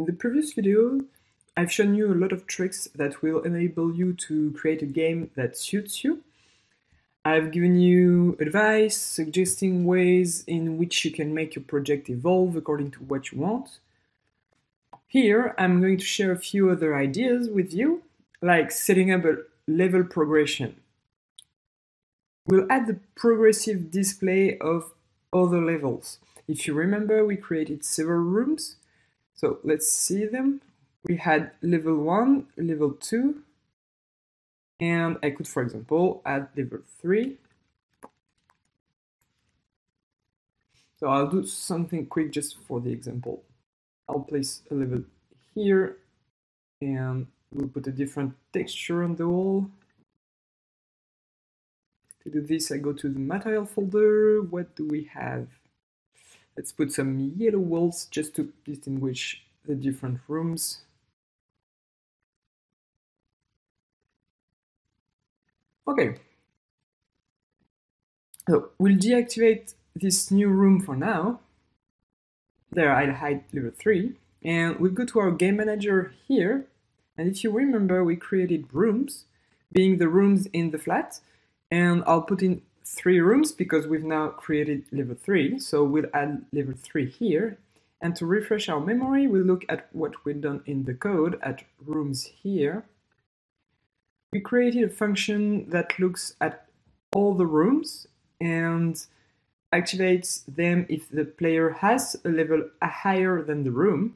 In the previous video, I've shown you a lot of tricks that will enable you to create a game that suits you. I've given you advice, suggesting ways in which you can make your project evolve according to what you want. Here, I'm going to share a few other ideas with you, like setting up a level progression. We'll add the progressive display of other levels. If you remember, we created several rooms. So let's see them. We had level 1, level 2, and I could, for example, add level 3. So I'll do something quick just for the example. I'll place a level here, and we'll put a different texture on the wall. To do this, I go to the material folder. What do we have? Let's put some yellow walls just to distinguish the different rooms. Okay. So we'll deactivate this new room for now. There, I'll hide level 3. And we'll go to our game manager here. And if you remember, we created rooms, being the rooms in the flat. And I'll put in 3 rooms because we've now created level 3. So we'll add level 3 here. And to refresh our memory, we'll look at what we've done in the code at rooms here. We created a function that looks at all the rooms and activates them if the player has a level higher than the room.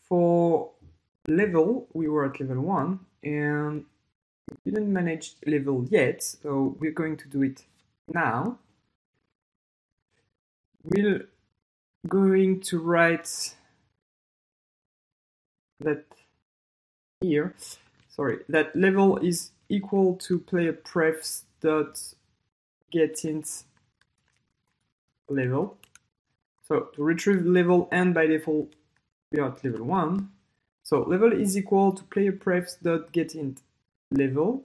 For level, we were at level 1 and we didn't manage level yet, so we're going to do it now. We're going to write that here, that level is equal to player prefs dot getInt level. So to retrieve level, and by default we are at level 1. So level is equal to player prefs dot getInt level.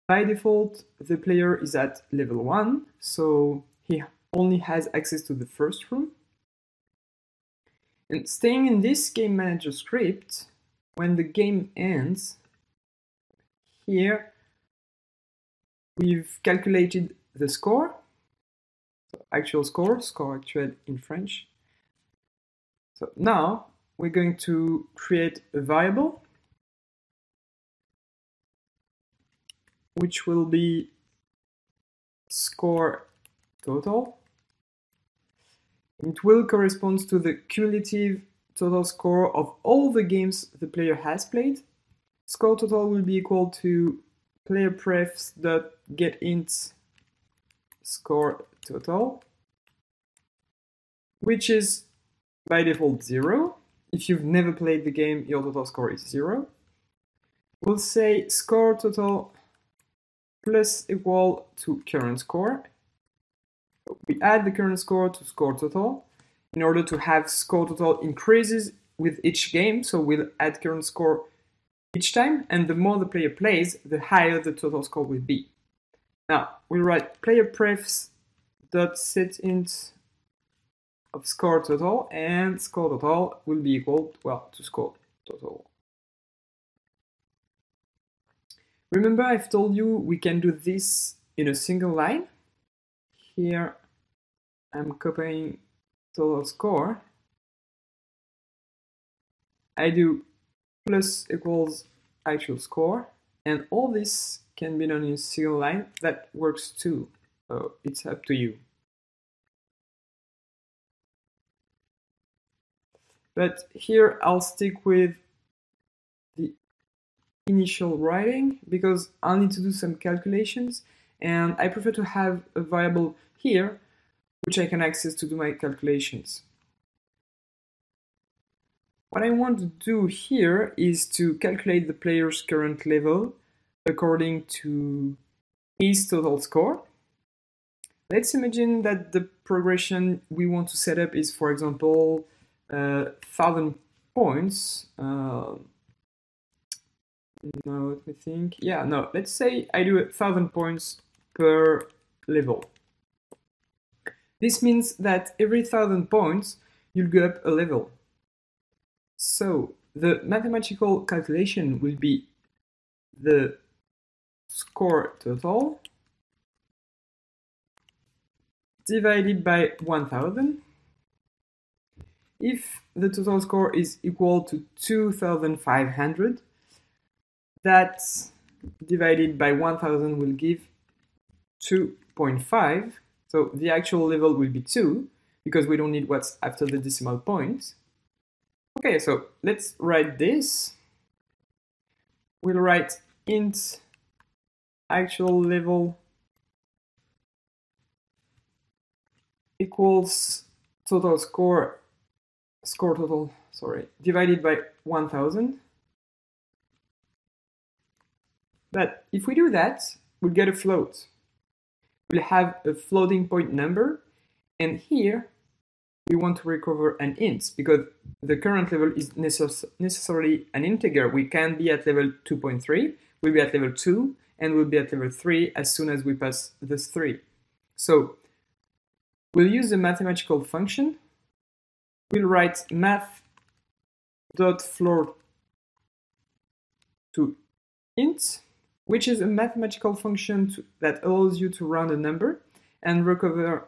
By default, the player is at level 1, so he only has access to the first room. And staying in this game manager script, when the game ends, here we've calculated the score, so actual score actual in French. So now we're going to create a variable which will be score total. It will correspond to the cumulative total score of all the games the player has played. Score total will be equal to player prefs dot getInt score total, which is by default 0. If you've never played the game, your total score is 0. We'll say score total plus equal to current score. We add the current score to score total in order to have score total increases with each game. So we'll add current score each time, and the more the player plays, the higher the total score will be. Now we'll write player prefs dot setInt of score total, and score total will be equal, well, to score total. Remember, I've told you we can do this in a single line. Here I'm copying total score. I do plus equals actual score, and all this can be done in a single line. That works too, so it's up to you. But here I'll stick with the initial writing because I'll need to do some calculations, and I prefer to have a variable here which I can access to do my calculations. What I want to do here is to calculate the player's current level according to his total score. Let's imagine that the progression we want to set up is, for example, 1,000 points. No, let me think. Yeah, no, let's say I do 1,000 points per level. This means that every 1,000 points, you'll go up a level. So the mathematical calculation will be the score total divided by 1,000. If the total score is equal to 2,500, that divided by 1,000 will give 2.5. So the actual level will be 2, because we don't need what's after the decimal point. Okay, so let's write this. We'll write int actual level equals total score total, divided by 1,000. But if we do that, we'll get a float. We'll have a floating point number, and here we want to recover an int, because the current level is necessarily an integer. We can't be at level 2.3, we'll be at level 2, and we'll be at level 3 as soon as we pass this 3. So we'll use the mathematical function. We'll write math.float to int, which is a mathematical function that allows you to round a number and recover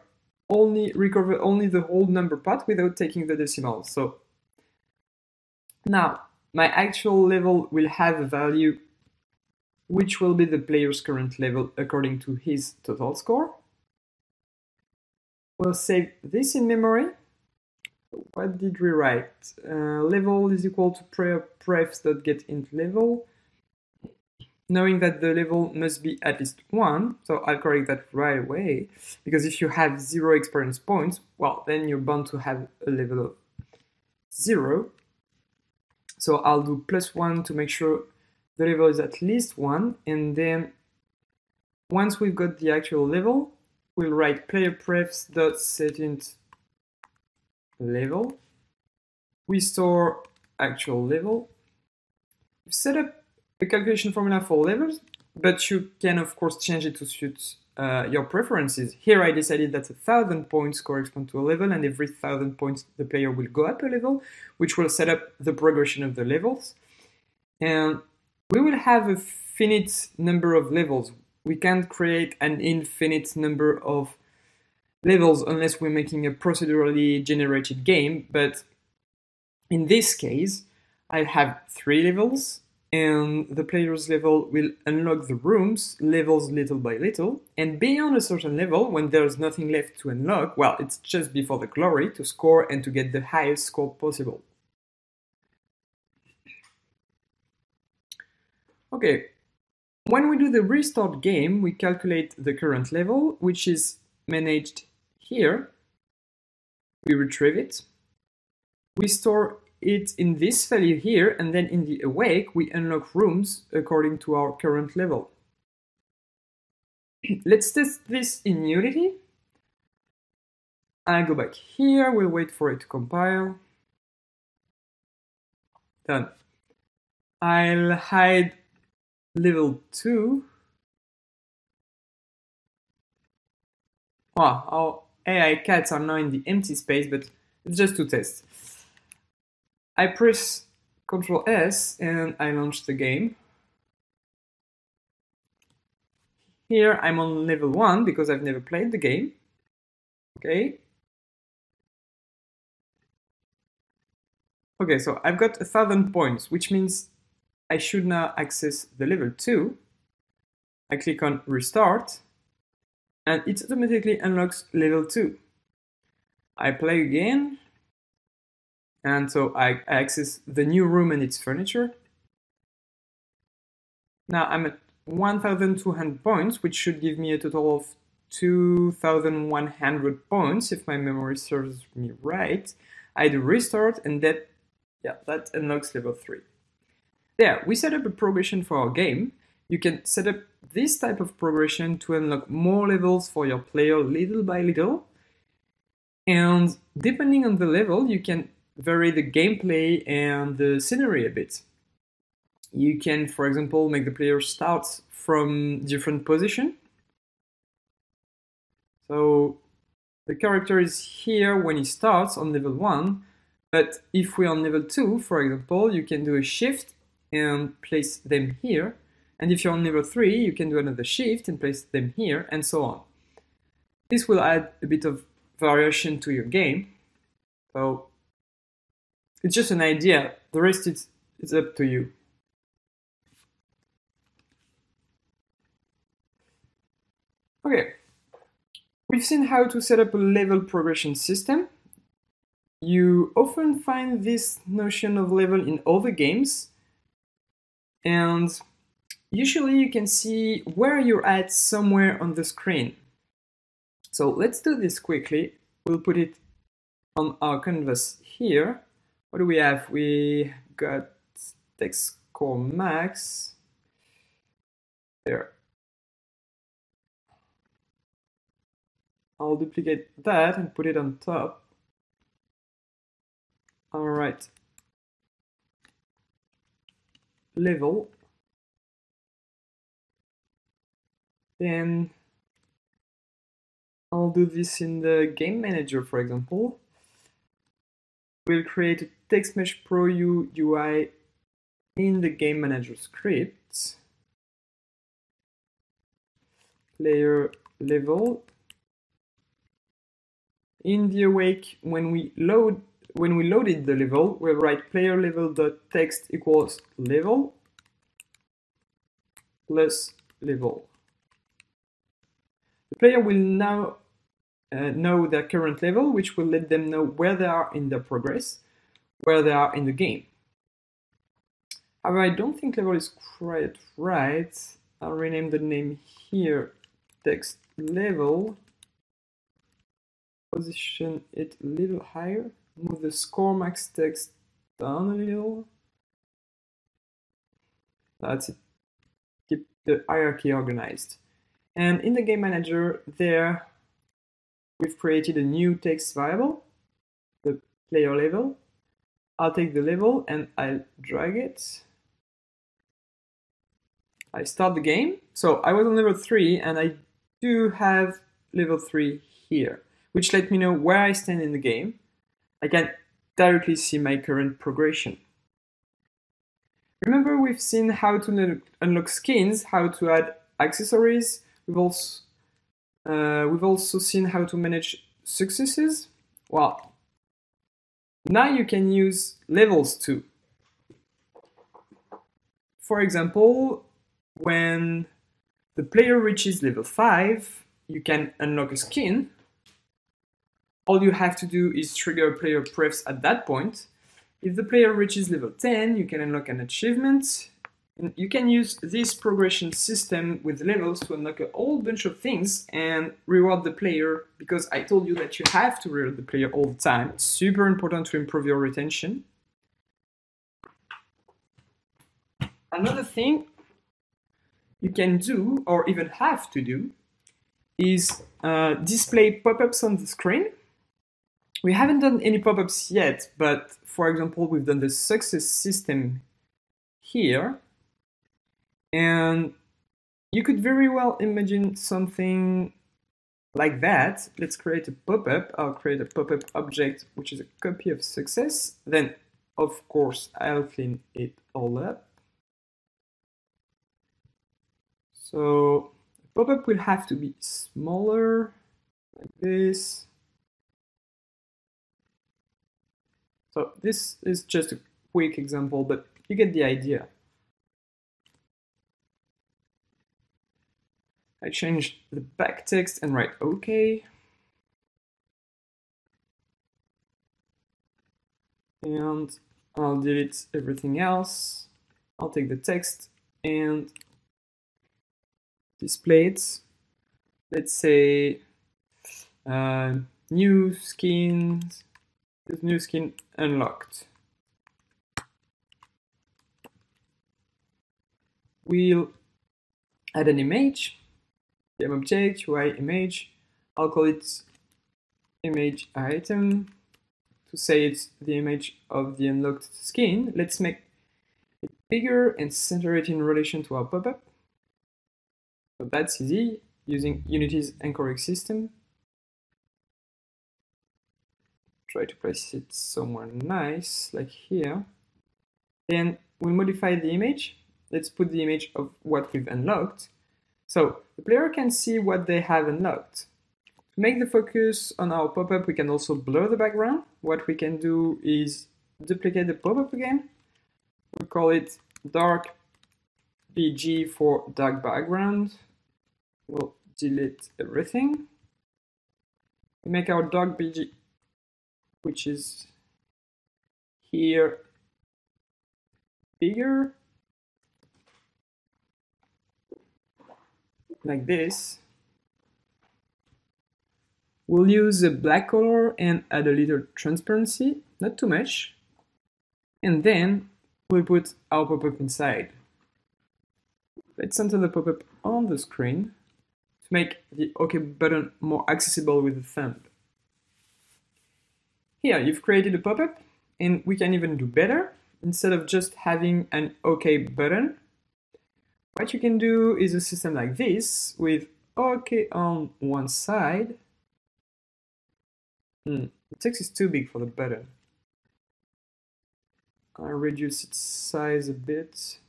only the whole number part without taking the decimals. So now my actual level will have a value which will be the player's current level according to his total score. We'll save this in memory. What did we write? Level is equal to prefs.getInt level. Knowing that the level must be at least 1, so I'll correct that right away, because if you have 0 experience points, well, then you're bound to have a level of 0. So I'll do +1 to make sure the level is at least 1, and then once we've got the actual level, we'll write playerprefs.setInt level. We store actual level. We've set up a calculation formula for levels, but you can of course change it to suit your preferences. Here I decided that 1,000 points correspond to a level, and every 1,000 points the player will go up a level, which will set up the progression of the levels. And we will have a finite number of levels. We can't create an infinite number of levels unless we're making a procedurally generated game, but in this case I have 3 levels, and the player's level will unlock the rooms, levels little by little, and beyond a certain level, when there's nothing left to unlock, well, it's just before the glory to score and to get the highest score possible. Okay, when we do the restart game, we calculate the current level, which is managed here. We retrieve it. We store it in this value here, and then in the awake, we unlock rooms according to our current level. Let's test this in Unity. I go back here, we'll wait for it to compile. Done. I'll hide level 2. Wow, our AI cats are now in the empty space, but it's just to test. I press Ctrl S and I launch the game. Here I'm on level 1 because I've never played the game. Okay. Okay, so I've got 1,000 points, which means I should now access the level 2. I click on Restart, and it automatically unlocks level 2. I play again, and so I access the new room and its furniture. Now I'm at 1,200 points, which should give me a total of 2,100 points, if my memory serves me right. I do restart, and that unlocks level 3. There, we set up a progression for our game. You can set up this type of progression to unlock more levels for your player little by little. And depending on the level, you can vary the gameplay and the scenery a bit. You can, for example, make the player start from different position. So the character is here when he starts on level 1, but if we're on level 2, for example, you can do a shift and place them here, and if you're on level 3, you can do another shift and place them here, and so on. This will add a bit of variation to your game, so it's just an idea. The rest is up to you. Okay, we've seen how to set up a level progression system. You often find this notion of level in other games, and usually you can see where you're at somewhere on the screen. So let's do this quickly. We'll put it on our canvas here. What do we have? We got text score max. There. I'll duplicate that and put it on top. All right. Level. Then I'll do this in the game manager, for example. We'll create a text mesh pro UI in the game manager script. Player level. In the awake, when we loaded the level, we'll write player level.text equals level plus level. The player will now know their current level, which will let them know where they are in their progress, where they are in the game. However, I don't think level is quite right. I'll rename the name here text level. Position it a little higher. Move the score max text down a little. That's it. Keep the hierarchy organized. And in the game manager, there we've created a new text variable, the player level. I'll take the level and I'll drag it. I start the game. So I was on level 3 and I do have level 3 here, which let me know where I stand in the game. I can directly see my current progression. Remember, we've seen how to unlock skins, how to add accessories. We've also seen how to manage successes. Well, now you can use levels too. For example, when the player reaches level 5, you can unlock a skin. All you have to do is trigger player prefs at that point. If the player reaches level 10, you can unlock an achievement. And you can use this progression system with levels to unlock a whole bunch of things and reward the player, because I told you that you have to reward the player all the time. It's super important to improve your retention. Another thing you can do, or even have to do, is display pop-ups on the screen. We haven't done any pop-ups yet, but for example, we've done the success system here. And you could very well imagine something like that. Let's create a pop-up. I'll create a pop-up object, which is a copy of success. Then, of course, I'll clean it all up. So, pop-up will have to be smaller, like this. So this is just a quick example, but you get the idea. I changed the back text and write OK. And I'll delete everything else. I'll take the text and display it. Let's say new skins. This new skin unlocked. We'll add an image, game object, UI image. I'll call it image item to say it's the image of the unlocked skin. Let's make it bigger and center it in relation to our pop-up. So that's easy using Unity's anchoring system. try to place it somewhere nice, like here. Then we'll modify the image. Let's put the image of what we've unlocked. So the player can see what they have unlocked. To make the focus on our pop-up, we can also blur the background. What we can do is duplicate the pop-up again. We'll call it dark BG for dark background. We'll delete everything. We make our dark BG, which is here, bigger, like this. We'll use a black color and add a little transparency, not too much. And then we'll put our pop-up inside. Let's center the pop-up on the screen to make the OK button more accessible with the thumb. Here, you've created a pop-up, and we can even do better. Instead of just having an OK button, what you can do is a system like this with OK on one side. The text is too big for the button. I'll reduce its size a bit.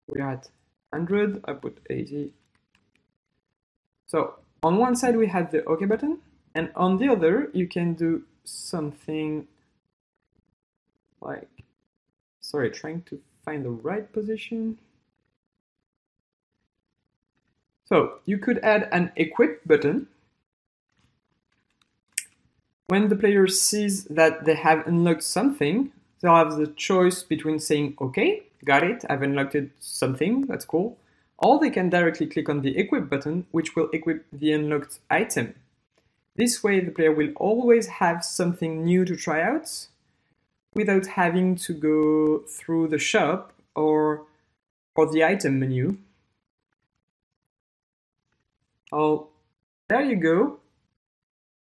We're at 100, I put 80. So on one side we have the OK button, and on the other you can do something like, sorry, trying to find the right position. So you could add an equip button. When the player sees that they have unlocked something, they'll have the choice between saying, OK, got it, I've unlocked something, that's cool, or they can directly click on the equip button, which will equip the unlocked item. This way the player will always have something new to try out without having to go through the shop or the item menu. Oh, there you go.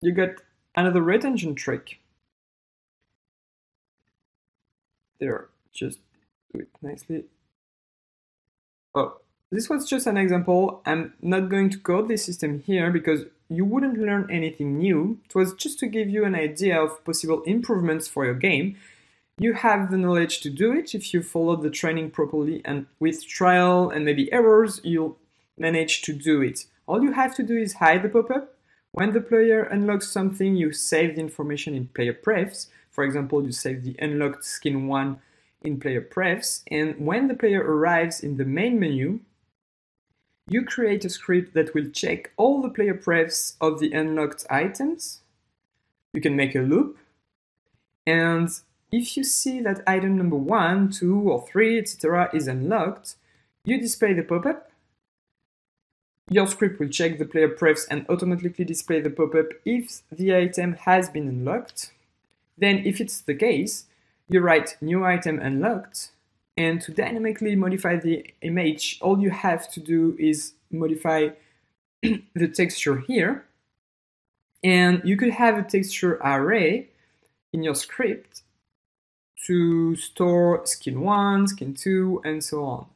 You got another retention trick. There, just do it nicely. Oh, this was just an example. I'm not going to code this system here because you wouldn't learn anything new. It was just to give you an idea of possible improvements for your game. You have the knowledge to do it if you followed the training properly, and with trial and maybe errors, you'll manage to do it. All you have to do is hide the pop-up. When the player unlocks something, you save the information in player prefs. For example, you save the unlocked skin 1 in player prefs, and when the player arrives in the main menu, you create a script that will check all the player prefs of the unlocked items. You can make a loop, and if you see that item number 1, 2, or 3, etc. is unlocked, you display the pop-up. Your script will check the player prefs and automatically display the pop-up if the item has been unlocked. Then, if it's the case, you write new item unlocked, and to dynamically modify the image, all you have to do is modify the texture here, and you could have a texture array in your script to store skin 1, skin 2, and so on.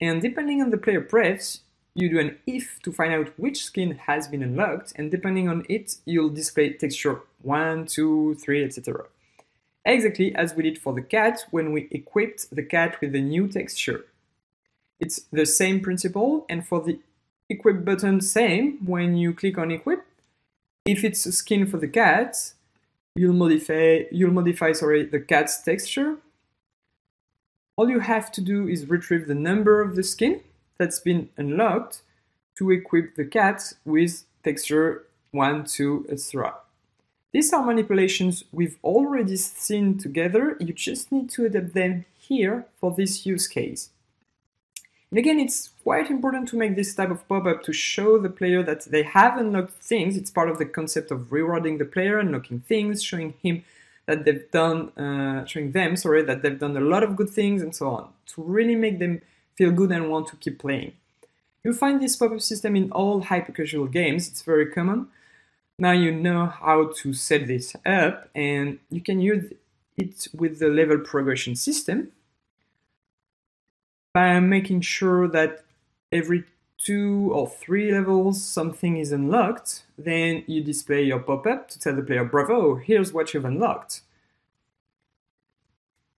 And depending on the player prefs, you do an if to find out which skin has been unlocked, and depending on it, you'll display texture 1, 2, 3, etc. Exactly as we did for the cat when we equipped the cat with the new texture. It's the same principle, and for the equip button, same. When you click on equip, if it's a skin for the cat, you'll modify the cat's texture. All you have to do is retrieve the number of the skin that's been unlocked to equip the cat with texture 1, 2, etc. These are manipulations we've already seen together. You just need to adapt them here for this use case. And again, it's quite important to make this type of pop-up to show the player that they have unlocked things. It's part of the concept of rewarding the player, unlocking things, showing them that they've done a lot of good things, and so on, to really make them feel good and want to keep playing. You'll find this pop-up system in all hyper-casual games. It's very common. Now you know how to set this up, and you can use it with the level progression system by making sure that every 2 or 3 levels something is unlocked, then you display your pop-up to tell the player, bravo, here's what you've unlocked.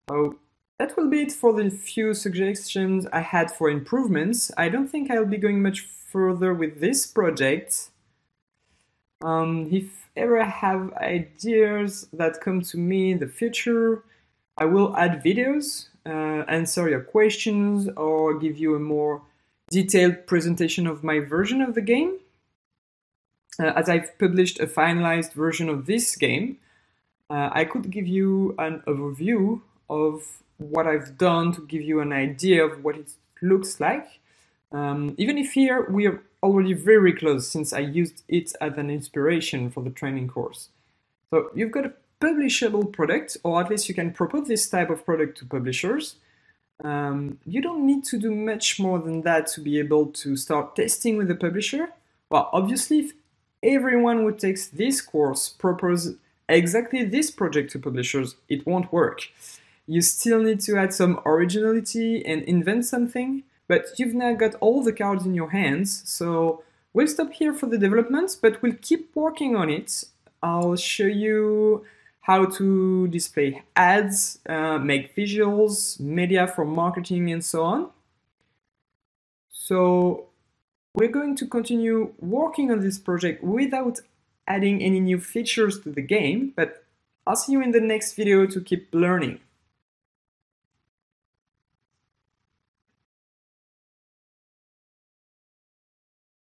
So that will be it for the few suggestions I had for improvements. I don't think I'll be going much further with this project. If ever I have ideas that come to me in the future, I will add videos, answer your questions, or give you a more detailed presentation of my version of the game. As I've published a finalized version of this game, I could give you an overview of what I've done to give you an idea of what it looks like. Even if here we are already very close, since I used it as an inspiration for the training course. So you've got a publishable product, or at least you can propose this type of product to publishers. You don't need to do much more than that to be able to start testing with the publisher. Well, obviously, if everyone who takes this course proposes exactly this project to publishers, it won't work. You still need to add some originality and invent something, but you've now got all the cards in your hands, so we'll stop here for the developments, but we'll keep working on it. I'll show you how to display ads, make visuals, media for marketing, and so on. So we're going to continue working on this project without adding any new features to the game, but I'll see you in the next video to keep learning.